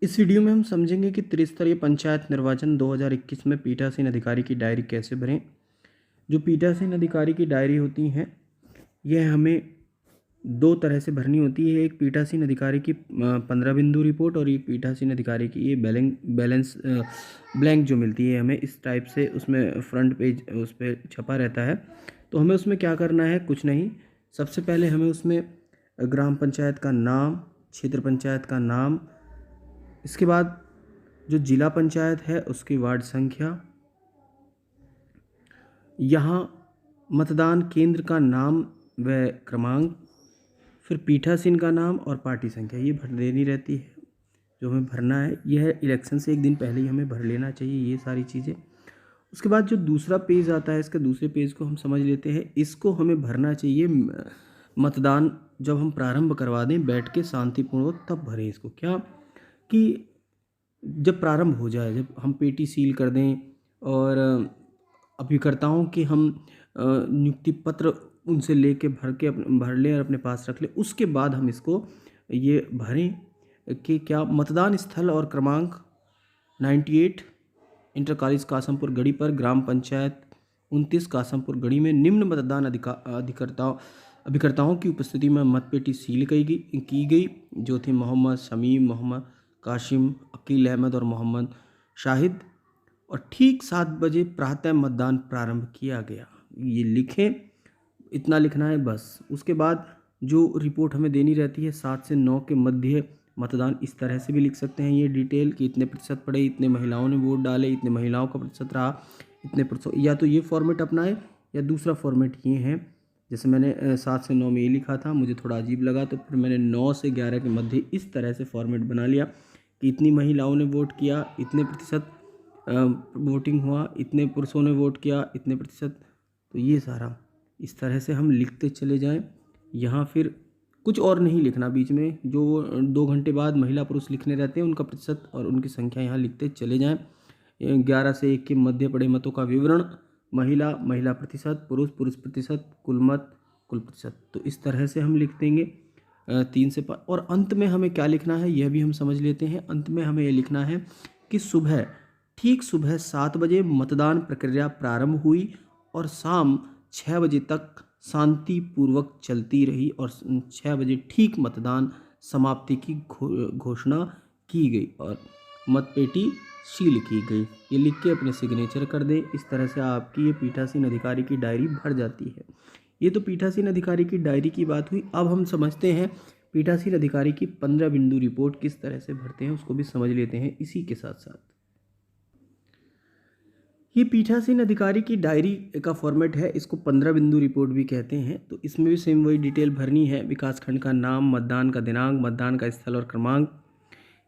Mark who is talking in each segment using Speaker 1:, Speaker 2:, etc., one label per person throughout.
Speaker 1: इस वीडियो में हम समझेंगे कि त्रिस्तरीय पंचायत निर्वाचन 2021 में पीठासीन अधिकारी की डायरी कैसे भरें। जो पीठासीन अधिकारी की डायरी होती हैं यह हमें दो तरह से भरनी होती है। एक पीठासीन अधिकारी की 15 बिंदु रिपोर्ट और एक पीठासीन अधिकारी की ये बैलेंस ब्लैंक जो मिलती है हमें इस टाइप से, उसमें फ्रंट पेज उस पर छपा रहता है। तो हमें उसमें क्या करना है, कुछ नहीं। सबसे पहले हमें उसमें ग्राम पंचायत का नाम, क्षेत्र पंचायत का नाम, इसके बाद जो जिला पंचायत है उसकी वार्ड संख्या, यहाँ मतदान केंद्र का नाम व क्रमांक, फिर पीठासीन का नाम और पार्टी संख्या, ये भर देनी रहती है। जो हमें भरना है यह इलेक्शन से एक दिन पहले ही हमें भर लेना चाहिए ये सारी चीज़ें। उसके बाद जो दूसरा पेज आता है, इसके दूसरे पेज को हम समझ लेते हैं। इसको हमें भरना चाहिए मतदान जब हम प्रारंभ करवा दें बैठ के शांतिपूर्वक, तब भरें इसको। क्या कि जब प्रारंभ हो जाए, जब हम पेटी सील कर दें और अभिकर्ताओं के हम नियुक्ति पत्र उनसे लेके भर लें और अपने पास रख लें, उसके बाद हम इसको ये भरें कि क्या मतदान स्थल और क्रमांक 98 इंटर कॉलेज कासमपुर गढ़ी पर ग्राम पंचायत 29 कासमपुर गढ़ी में निम्न मतदान अभिकर्ताओं की उपस्थिति में मतपेटी सील की गई जो थे मोहम्मद शमीम, मोहम्मद काशिम, अकील अहमद और मोहम्मद शाहिद, और ठीक 7 बजे प्रातः मतदान प्रारंभ किया गया। ये लिखें, इतना लिखना है बस। उसके बाद जो रिपोर्ट हमें देनी रहती है 7 से 9 के मध्य मतदान, इस तरह से भी लिख सकते हैं ये डिटेल कि इतने प्रतिशत पड़े, इतने महिलाओं ने वोट डाले, इतने महिलाओं का प्रतिशत रहा, इतने प्रतिशत। या तो ये फॉर्मेट अपनाएं या दूसरा फॉर्मेट ये है, जैसे मैंने 7 से 9 में ये लिखा था, मुझे थोड़ा अजीब लगा तो फिर मैंने 9 से 11 के मध्य इस तरह से फॉर्मेट बना लिया कि इतनी महिलाओं ने वोट किया, इतने प्रतिशत वोटिंग हुआ, इतने पुरुषों ने वोट किया, इतने प्रतिशत। तो ये सारा इस तरह से हम लिखते चले जाएं। यहाँ फिर कुछ और नहीं लिखना, बीच में जो 2 घंटे बाद महिला पुरुष लिखने रहते हैं उनका प्रतिशत और उनकी संख्या यहाँ लिखते चले जाएं। 11 से 1 के मध्य पड़े मतों का विवरण, महिला प्रतिशत, पुरुष प्रतिशत, कुल मत कुल प्रतिशत। तो इस तरह से हम लिख देंगे 3 से 5। और अंत में हमें क्या लिखना है यह भी हम समझ लेते हैं। अंत में हमें ये लिखना है कि ठीक सुबह 7 बजे मतदान प्रक्रिया प्रारंभ हुई और शाम 6 बजे तक शांतिपूर्वक चलती रही और 6 बजे ठीक मतदान समाप्ति की घोषणा की गई और मतपेटी सील की गई। ये लिख के अपने सिग्नेचर कर दें। इस तरह से आपकी ये पीठासीन अधिकारी की डायरी भर जाती है। ये तो पीठासीन अधिकारी की डायरी की बात हुई। अब हम समझते हैं पीठासीन अधिकारी की 15 बिंदु रिपोर्ट किस तरह से भरते हैं, उसको भी समझ लेते हैं इसी के साथ साथ। ये पीठासीन अधिकारी की डायरी का फॉर्मेट है, इसको 15 बिंदु रिपोर्ट भी कहते हैं। तो इसमें भी सेम वही डिटेल भरनी है, विकासखंड का नाम, मतदान का दिनांक, मतदान का स्थल और क्रमांक।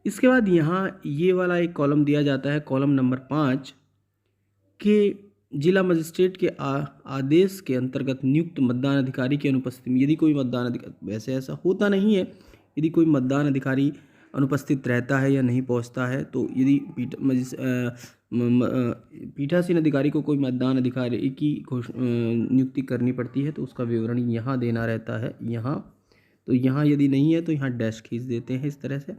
Speaker 1: इसके बाद यहाँ ये वाला एक कॉलम दिया जाता है, कॉलम नंबर 5 के जिला मजिस्ट्रेट के आदेश के अंतर्गत नियुक्त मतदान अधिकारी की अनुपस्थिति में यदि कोई मतदान अधिकारी, वैसे ऐसा होता नहीं है, यदि कोई मतदान अधिकारी अनुपस्थित रहता है या नहीं पहुंचता है तो यदि पीठासीन अधिकारी को कोई मतदान अधिकारी की नियुक्ति करनी पड़ती है तो उसका विवरण यहाँ देना रहता है। यहाँ तो यहाँ यदि नहीं है तो यहाँ डैश खींच देते हैं इस तरह से।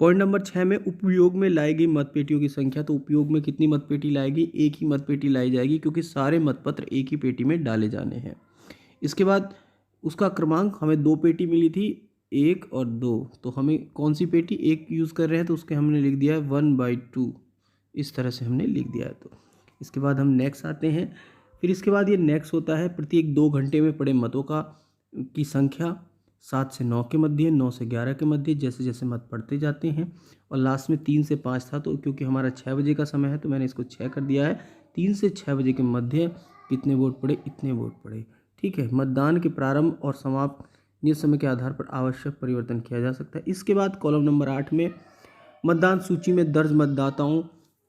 Speaker 1: पॉइंट नंबर 6 में उपयोग में लाई गई मतपेटियों की संख्या। तो उपयोग में कितनी मतपेटी लाएगी, एक ही मतपेटी लाई जाएगी क्योंकि सारे मतपत्र एक ही पेटी में डाले जाने हैं। इसके बाद उसका क्रमांक, हमें 2 पेटी मिली थी, 1 और 2, तो हमें कौन सी पेटी 1 यूज़ कर रहे हैं तो उसके हमने लिख दिया है 1/2, इस तरह से हमने लिख दिया है। तो इसके बाद हम नेक्स्ट आते हैं। फिर इसके बाद ये नेक्स्ट होता है प्रत्येक 2 घंटे में पड़े मतों की संख्या 7 से 9 के मध्य, 9 से 11 के मध्य, जैसे जैसे मत पढ़ते जाते हैं। और लास्ट में 3 से 5 था, तो क्योंकि हमारा 6 बजे का समय है तो मैंने इसको 6 कर दिया है। 3 से 6 बजे के मध्य कितने वोट पड़े, इतने वोट पड़े। ठीक है, मतदान के प्रारंभ और समाप्त नियत समय के आधार पर आवश्यक परिवर्तन किया जा सकता है। इसके बाद कॉलम नंबर 8 में मतदान सूची में दर्ज मतदाताओं,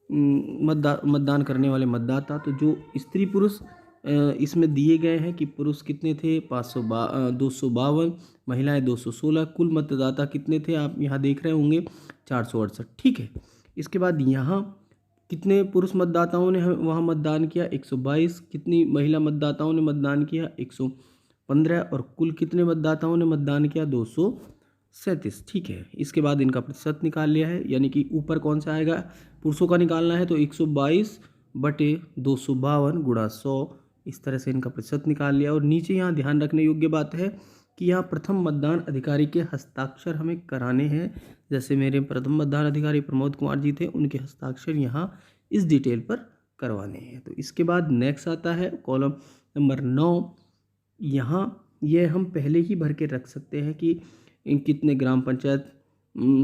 Speaker 1: मतदान करने वाले मतदाता, तो जो स्त्री पुरुष इसमें दिए गए हैं कि पुरुष कितने थे 252, महिलाएं 216, कुल मतदाता कितने थे आप यहाँ देख रहे होंगे 468। ठीक है, इसके बाद यहाँ कितने पुरुष मतदाताओं ने वहाँ मतदान किया 122, कितनी महिला मतदाताओं ने मतदान किया 115, और कुल कितने मतदाताओं ने मतदान किया 216। 37, ठीक है। इसके बाद इनका प्रतिशत निकाल लिया है, यानी कि ऊपर कौन सा आएगा, पुरुषों का निकालना है तो 122/252 गुणा 100, इस तरह से इनका प्रतिशत निकाल लिया। और नीचे यहाँ ध्यान रखने योग्य बात है कि यहाँ प्रथम मतदान अधिकारी के हस्ताक्षर हमें कराने हैं। जैसे मेरे प्रथम मतदान अधिकारी प्रमोद कुमार जी थे, उनके हस्ताक्षर यहाँ इस डिटेल पर करवाने हैं। तो इसके बाद नेक्स्ट आता है कॉलम नंबर 9। यहाँ यह हम पहले ही भर के रख सकते हैं कि कितने ग्राम पंचायत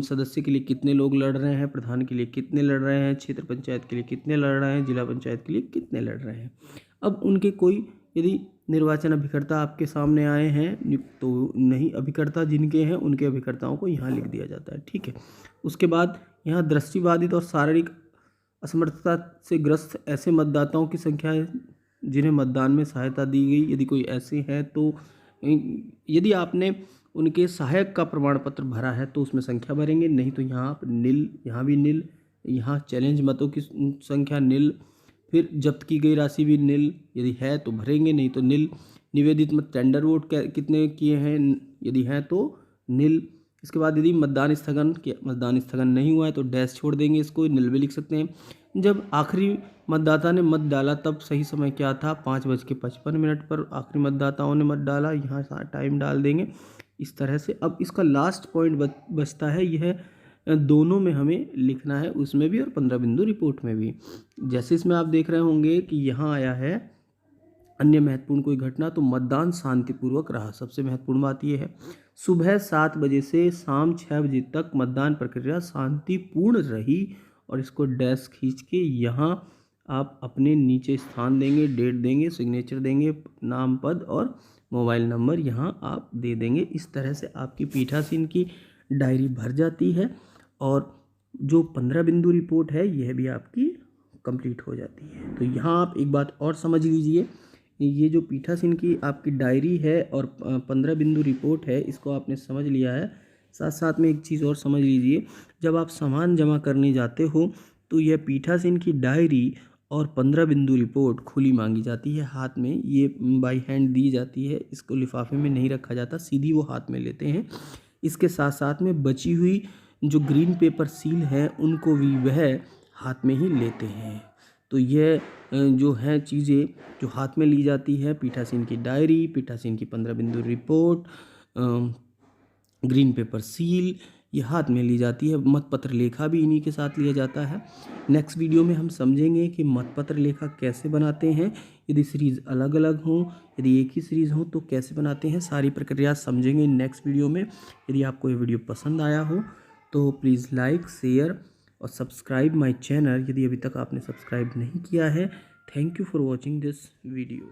Speaker 1: सदस्य के लिए कितने लोग लड़ रहे हैं, प्रधान के लिए कितने लड़ रहे हैं, क्षेत्र पंचायत के लिए कितने लड़ रहे हैं, जिला पंचायत के लिए कितने लड़ रहे हैं। अब उनके कोई यदि निर्वाचन अभिकर्ता आपके सामने आए हैं तो नहीं, अभिकर्ता जिनके हैं उनके अभिकर्ताओं को यहाँ लिख दिया जाता है, ठीक है। उसके बाद यहाँ दृष्टिबाधित और शारीरिक असमर्थता से ग्रस्त ऐसे मतदाताओं की संख्या है जिन्हें मतदान में सहायता दी गई, यदि कोई ऐसे हैं तो यदि आपने उनके सहायक का प्रमाण पत्र भरा है तो उसमें संख्या भरेंगे, नहीं तो यहाँ आप नील, यहाँ भी नील, यहाँ चैलेंज मतों की संख्या नील, फिर जब्त की गई राशि भी नील, यदि है तो भरेंगे, नहीं तो नील। निवेदित मत टेंडर वोट कितने किए हैं, यदि हैं तो नील। इसके बाद यदि मतदान स्थगन नहीं हुआ है तो डैश छोड़ देंगे, इसको नील भी लिख सकते हैं। जब आखिरी मतदाता ने मत डाला तब सही समय क्या था, 5:55 पर आखिरी मतदाताओं ने मत डाला, यहाँ टाइम डाल देंगे इस तरह से। अब इसका लास्ट पॉइंट बचता है, यह दोनों में हमें लिखना है, उसमें भी और 15 बिंदु रिपोर्ट में भी। जैसे इसमें आप देख रहे होंगे कि यहाँ आया है अन्य महत्वपूर्ण कोई घटना, तो मतदान शांतिपूर्वक रहा। सबसे महत्वपूर्ण बात यह है, सुबह 7 बजे से शाम 6 बजे तक मतदान प्रक्रिया शांतिपूर्ण रही। और इसको डैश खींच के यहाँ आप अपने नीचे स्थान देंगे, डेट देंगे, सिग्नेचर देंगे, नाम, पद और मोबाइल नंबर यहाँ आप दे देंगे। इस तरह से आपकी पीठासीन की डायरी भर जाती है और जो 15 बिंदु रिपोर्ट है यह भी आपकी कंप्लीट हो जाती है। तो यहाँ आप एक बात और समझ लीजिए, ये जो पीठासीन की आपकी डायरी है और 15 बिंदु रिपोर्ट है, इसको आपने समझ लिया है। साथ साथ में एक चीज़ और समझ लीजिए, जब आप सामान जमा करने जाते हो तो यह पीठासीन की डायरी और 15 बिंदु रिपोर्ट खुली मांगी जाती है, हाथ में ये बाई हैंड दी जाती है, इसको लिफाफे में नहीं रखा जाता, सीधी वो हाथ में लेते हैं। इसके साथ साथ में बची हुई जो ग्रीन पेपर सील है उनको भी वह हाथ में ही लेते हैं। तो यह जो है चीज़ें जो हाथ में ली जाती है, पीठासीन की डायरी, पीठासीन की 15 बिंदु रिपोर्ट, ग्रीन पेपर सील, ये हाथ में ली जाती है। मतपत्र लेखा भी इन्हीं के साथ लिया जाता है। नेक्स्ट वीडियो में हम समझेंगे कि मतपत्र लेखा कैसे बनाते हैं, यदि सीरीज़ अलग अलग हों, यदि एक ही सीरीज़ हो तो कैसे बनाते हैं, सारी प्रक्रिया समझेंगे नेक्स्ट वीडियो में। यदि आपको ये वीडियो पसंद आया हो तो प्लीज़ लाइक, शेयर और सब्सक्राइब माय चैनल, यदि अभी तक आपने सब्सक्राइब नहीं किया है। Thank you for watching this video.